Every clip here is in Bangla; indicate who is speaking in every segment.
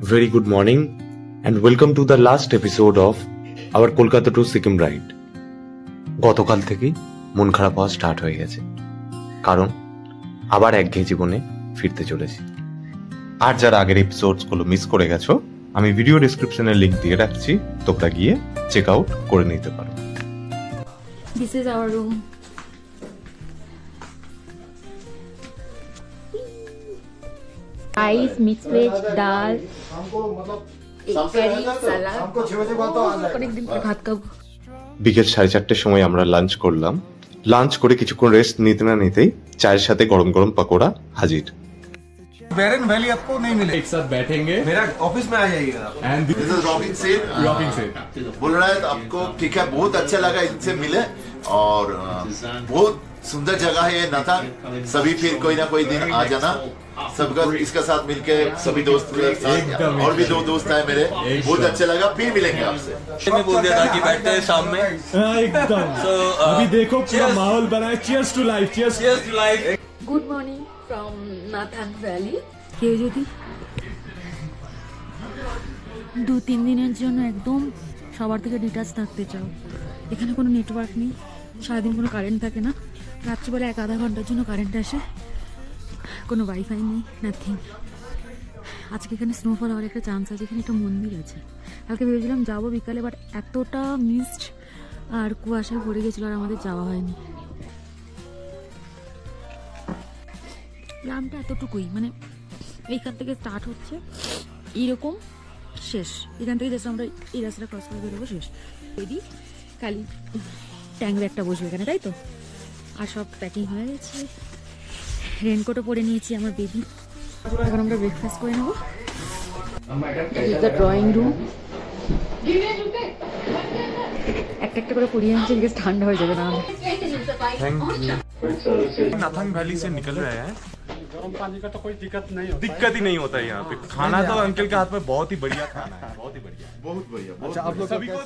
Speaker 1: Very good morning and welcome to the last episode of our Kolkata to Sikkim ride. গতকাল থেকেই মন খারাপ হওয়া স্টার্ট হয়ে গেছে, কারণ আবার একঘেয়ে জীবনে ফিরতে চলেছি। আর যারা আগের এপিসোডসগুলো মিস করে গেছো, আমি ভিডিও ডেসক্রিপশনে লিংক দিয়ে রাখছি, তোমরা গিয়ে চেক আউট করে নিতে পারো।
Speaker 2: This is our room. Rice, mixed veg, dal, curry, salad. অনেকদিন পর ভাত খাবো।
Speaker 1: বিকেল 4:30টার সময় আমরা লাঞ্চ করলাম। লাঞ্চ করে কিছুক্ষণ রেস্ট নিতে না নিতেই চায়ের সাথে গরম গরম পকোড়া হাজির।
Speaker 3: बैरन वैली आपको नहीं मिले।
Speaker 4: एक साथ बैठेंगे,
Speaker 3: मेरा ऑफिस में आ जाइएगा।
Speaker 4: एंड
Speaker 5: दिस इज रॉकिंग से बोल रहा है तो आपको ठीक है, बहुत अच्छा लगा इनसे मिले और बहुत सुंदर जगह है ये नथांग। सभी फिर कोई ना कोई दिन आ जाना, सबका इसका साथ मिलके सभी दोस्त और भी दो दोस्त है मेरे, बहुत अच्छा लगा। फिर मिलेंगे आपसे।
Speaker 6: मैं बोल दिया था कि बैठते हैं शाम में
Speaker 4: एकदम।
Speaker 6: So,
Speaker 4: अभी देखो पूरा माहौल बना है। Cheers to life, cheers
Speaker 6: to life।
Speaker 2: Good morning from Nathang Valley. কেউ যদি 2-3 দিনের জন্য একদম সবার থেকে ডিটাচ থাকতে চাও, এখানে কোনো নেটওয়ার্ক নেই, সারাদিন কোনো কারেন্ট থাকে না, রাত্রিবেলা 1-আধা ঘন্টার জন্য কারেন্ট আসে, কোনো ওয়াইফাই নেই, নাথিং। আজকে এখানে স্নোফল হওয়ার একটা চান্স আছে, এখানে একটা মন্দির আছে। কালকে ভেবেছিলাম যাবো বিকালে, বাট এতটা মিস্ট আর কুয়াশায় পড়ে গেছিলো আর আমাদের যাওয়া হয়নি। গ্রামটা এতটুকুই, মানে এইখান থেকে স্টার্ট হচ্ছে এইরকম, শেষ এখান থেকে জাস্ট আমরা এই রাস্তাটা ক্রস করে বেরোবো, শেষ। যদি খালি ট্যাঙ্ক ব্যাগটা বসবে এখানে, তাই তো। আর সব প্যাকিং হয়ে গেছে, রেনকোটও পরে নিয়েছি আমার বেবি। এখন আমরা ব্রেকফাস্ট করে নেবো। দ্য ড্রয়িং রুম, একটা একটা করে পরিয়ে আনছি, বিকজ ঠান্ডা হয়ে যাবে না।
Speaker 1: नाथांग वैली से निकल रहे हैं। गर्म पानी का तो कोई दिक्कत ही नहीं होता है यहाँ पे। खाना तो अंकल के हाथ में बहुत ही बढ़िया खाना है, बहुत ही बढ़िया, बहुत बढ़िया।
Speaker 3: अच्छा, आप लोग
Speaker 5: सभी को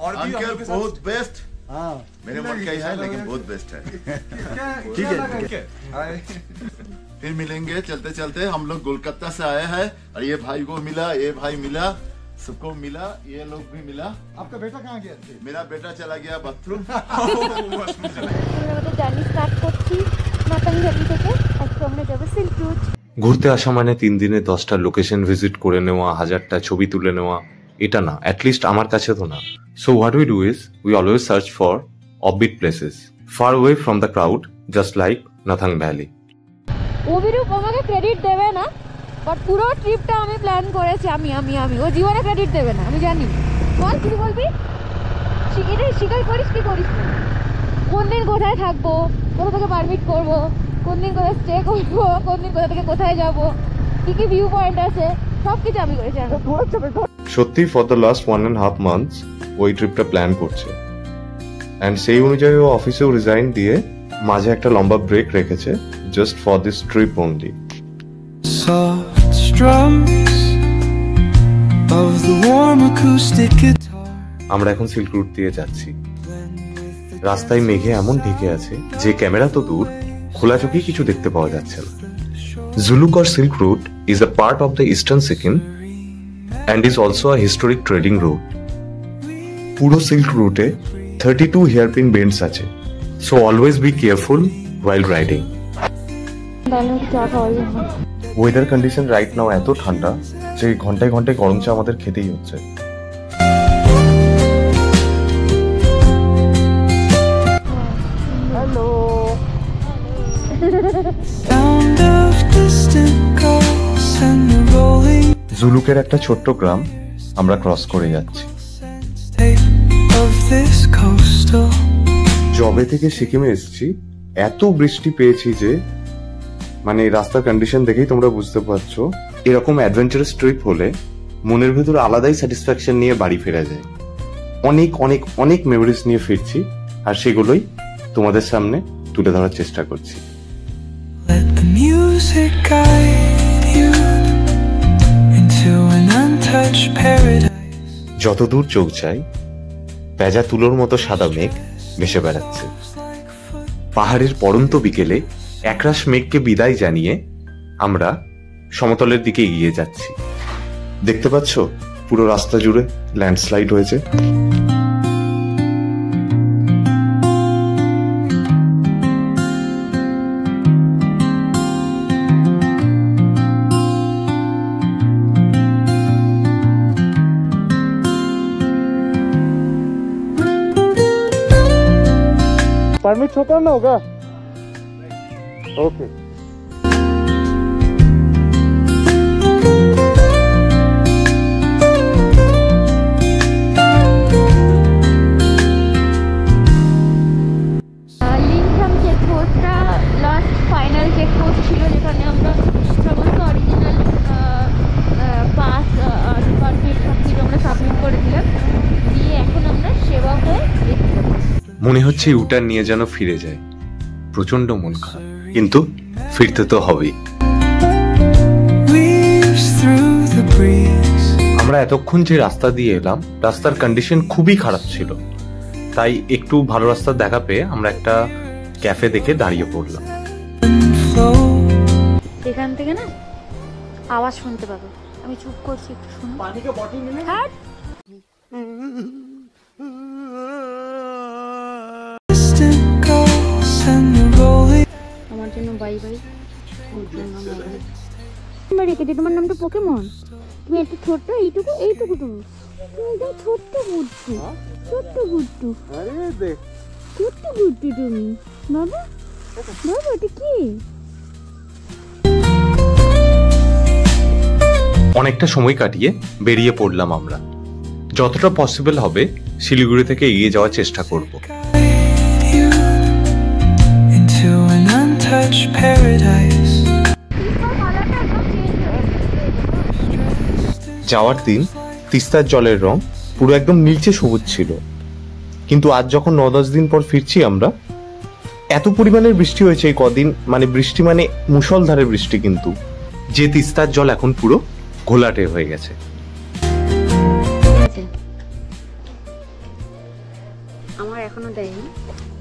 Speaker 1: और भी
Speaker 5: अंकल बहुत बेस्ट।
Speaker 3: हाँ,
Speaker 5: मेरे मन का ही है, लेकिन बहुत बेस्ट है।
Speaker 3: ठीक है।
Speaker 5: फिर मिलेंगे चलते चलते। हम लोग कोलकाता से आए हैं और ये भाई को मिला, ये भाई मिला, सबको मिला, ये लोग भी मिला।
Speaker 3: आपका बेटा कहाँ गया?
Speaker 5: मेरा बेटा चला गया बाथरूम।
Speaker 2: জার্নি স্টার্ট করছি নাথাং ভ্যালি থেকে। আজকে আমরা যাবো সিল্ক রুট।
Speaker 1: ঘুরতে আসা মানে 3 দিনে 10টা লোকেশন ভিজিট করে নেওয়া, 1000টা ছবি তুলে নেওয়া, এটা না, অ্যাটলিস্ট আমার কাছে তো না। So what we do is we always search for offbeat places far away from the crowd, just like Nathang valley.
Speaker 2: Abhirup আমাকে ক্রেডিট দেবে না, বাট পুরো ট্রিপটা আমি প্ল্যান করেছি। আমি ও জীবনে ক্রেডিট দেবে না, আমি জানি। বল কি বলবি, এটা স্বীকার করিস কি করিস না? কোন দিন কোথায় থাকবো, কোথা থেকে পারমিট করবো, কোন দিন কোথায় স্টে করবো, কোন দিন কোথা থেকে কোথায় যাবো, কি কি ভিউ পয়েন্ট আছে, সব কিছু আমি করেছি।
Speaker 1: সত্যি ফর দ্য লাস্ট 1.5 মান্থস ওই ট্রিপটা প্ল্যান করছে, অ্যান্ড সেই অনুযায়ী ও অফিসেও রিজাইন দিয়ে মাঝে একটা লম্বা ব্রেক রেখেছে, just for this trip only.
Speaker 7: Soft strums of the warm acoustic guitar.
Speaker 1: আমরা এখন সিল্ক রুট দিয়ে যাচ্ছি। রাস্তায় মেঘে এমন ঢেকে আছে যে ক্যামেরা তো দূর, খোলা চোখে কিছু দেখতে পাওয়া যাচ্ছে না। জুলুকর silk route is a part of the eastern Sikkim and is also a historic trading route. পুরো সিল্ক রুটে 32 হেয়ারপিন বেন্ডস আছে, so always be careful while riding. Weather condition right now এত ঠান্ডা যে ঘন্টায় ঘন্টায় গরম চা আমাদের খেতেই হচ্ছে। জুলুকের একটা ছোট্ট গ্রাম আমরা ক্রস করে যাচ্ছি। জবে থেকে সিকিমে এসেছি, এত বৃষ্টি পেয়েছি যে মানে রাস্তার কন্ডিশন দেখেই তোমরা বুঝতে পারছো, এরকম অ্যাডভেঞ্চারাস ট্রিপ হলে মনের ভেতর আলাদাই স্যাটিসফ্যাকশন নিয়ে বাড়ি ফেরা যায়। অনেক অনেক অনেক মেমোরিজ নিয়ে ফিরছি, আর সেগুলোই তোমাদের সামনে তুলে ধরার চেষ্টা করছি। যতদূর চোখ যায় পেঁজা তুলোর মতো সাদা মেঘ ভেসে বেড়াচ্ছে। পাহাড়ের পড়ন্ত বিকেলে একরাশ মেঘকে বিদায় জানিয়ে আমরা সমতলের দিকে এগিয়ে যাচ্ছি। দেখতে পাচ্ছ পুরো রাস্তা জুড়ে ল্যান্ডস্লাইড হয়েছে।
Speaker 3: परमिट शो करना होगा। Okay
Speaker 8: Lingtham চেকপোস্টটা last final checkpost ছিল, যেখানে আমরা সমস্ত অরিজিনাল পাস পারমিট সব কিছু আমরা সাবমিট করেছিলাম। দিয়ে এখন আমরা সেবা হয়ে দেখতে পাবো।
Speaker 1: মনে হচ্ছে ইউটার নিয়ে যেন ফিরে যায়, প্রচন্ড মন খারাপ, কিন্তু ফিরতে তো হবেই।
Speaker 7: Weaves through the breeze.
Speaker 1: আমরা এতক্ষণ যে রাস্তা দিয়ে এলাম, রাস্তার কন্ডিশন খুবই খারাপ ছিল, তাই একটু ভালো রাস্তা দেখা পেয়ে আমরা একটা ক্যাফে দেখে দাঁড়িয়ে পড়লাম।
Speaker 7: Flow.
Speaker 8: এখান থেকে না আওয়াজ শুনতে পাবো, আমি চুপ করছি, একটু শুনো। পানি কে বটল নিলে
Speaker 7: Distant gulls and the rolling.
Speaker 8: আমার জন্য বাই বাই। আমরা রেখেছি, তোমার নামটা পোকেমন। তুমি একটু ছোট্ট, এইটুকু এইটুকু, তুমি একদম ছোট্ট গুড্ডু, ছোট্ট গুড্ডু, ছোট্ট গুড্ডু তুমি। বাবা বাবা এটা কি?
Speaker 1: অনেকটা সময় কাটিয়ে বেরিয়ে পড়লাম আমরা। যতটা পসিবল হবে শিলিগুড়ি থেকে এগিয়ে যাওয়ার চেষ্টা করব।
Speaker 7: Guide you into an untouched paradise.
Speaker 1: যাওয়ার দিন তিস্তার জলের রং পুরো একদম নীলচে সবুজ ছিল, কিন্তু আজ যখন 9-10 দিন পর ফিরছি আমরা, এত পরিমাণের বৃষ্টি হয়েছে এই কদিন, মানে বৃষ্টি মানে মুষলধারে বৃষ্টি, কিন্তু যে তিস্তার জল এখন পুরো ঘোলাটে হয়ে গেছে।
Speaker 8: আমার এখনো দেয়নি,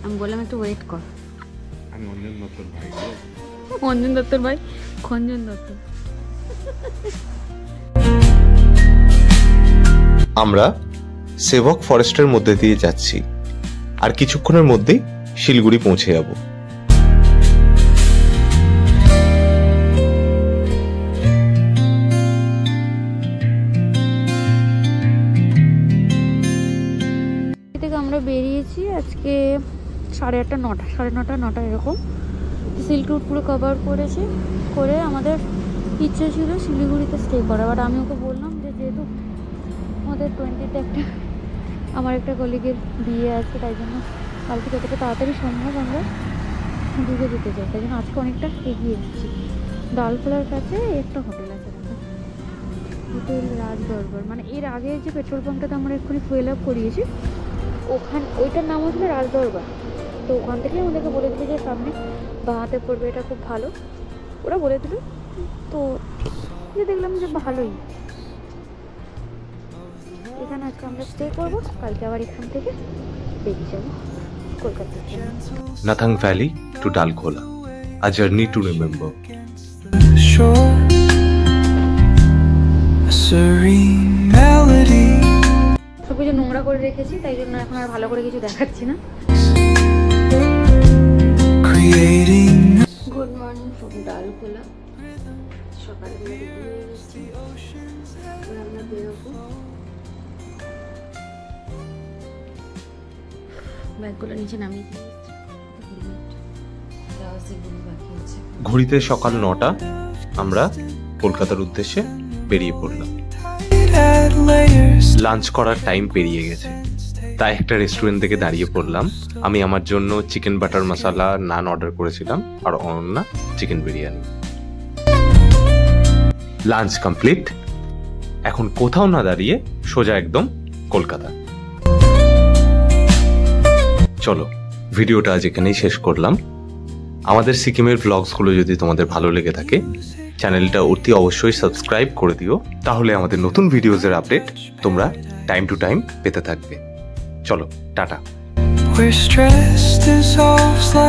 Speaker 8: আমি বললাম একটু ওয়েট কর। অঞ্জন দত্তর ভাই, খঞ্জন দত্ত।
Speaker 1: আমরা সেবক ফরেস্টের মধ্যে দিয়ে যাচ্ছি, আর কিছুক্ষণের মধ্যেই শিলিগুড়ি পৌঁছে যাব।
Speaker 8: থেকে আমরা বেরিয়েছি আজকে 8:30 9টা, 9:30 9টা এরকম। সিল্ক রুট পুরো কভার করেছে, করে আমাদের ইচ্ছে ছিল শিলিগুড়িতে স্টে করা। বাট আমি ওকে বললাম যে যেহেতু আমাদের 20তে একটা আমার একটা কলিগের বিয়ে আছে, তাই জন্য কালকে যতটা তাড়াতাড়ি সম্ভব আমরা দূরে যেতে চাই, তাই জন্য আজকে অনেকটা এগিয়ে এসেছি। ডালখোলার কাছে একটা হোটেল আছে, হোটেল রাজ দরবার, মানে এর আগে যে পেট্রোল পাম্পটাতে আমরা এক্ষুনি ফুয়েল আপ করিয়েছি, ওইটার নাম হচ্ছে রাজ দরবার। তো ওখান থেকেই আমাদেরকে বলে দিল যে সামনে বাঁহাতে পড়বে, এটা খুব ভালো, ওরা বলে দিল। তো যে দেখলাম যে ভালোই, এখানে আজকে আমরা স্টে করবো, কালকে আবার এখান থেকে বেরিয়ে যাবো কলকাতা থেকে।
Speaker 1: Nathang valley to Dalkhola, a journey to remember.
Speaker 7: Shore, a serene melody.
Speaker 8: সব কিছু নোংরা করে রেখেছি, তাই জন্য এখন আর ভালো করে কিছু দেখাচ্ছি না।
Speaker 7: Creating
Speaker 8: good morning from Dalkhola. সকালবেলা রেডি হয়ে গেছি, আমরা বেরোবো। ব্যাগগুলো নিচে নামিয়ে
Speaker 1: ঘড়িতে সকাল 9টা, আমরা কলকাতার উদ্দেশ্যে বেরিয়ে পড়লাম।
Speaker 7: add layers.
Speaker 1: লাঞ্চ করার টাইম পেরিয়ে গেছে, তাই একটা রেস্টুরেন্ট থেকে দাঁড়িয়ে পড়লাম। আমি আমার জন্য chicken butter masala naan order করেছিলাম, আর Ananya chicken biryani. Lunch complete, এখন কোথাও না দাঁড়িয়ে সোজা একদম কলকাতা। চলো ভিডিওটা আজ এখানেই শেষ করলাম। আমাদের সিকিমের ব্লগসগুলো যদি তোমাদের ভালো লেগে থাকে, চ্যানেলটা অতি অবশ্যই সাবস্ক্রাইব করে দিও, তাহলে আমাদের নতুন ভিডিওসের আপডেট তোমরা টাইম টু টাইম পেতে থাকবে। চলো tata.
Speaker 7: Where stress dissolves like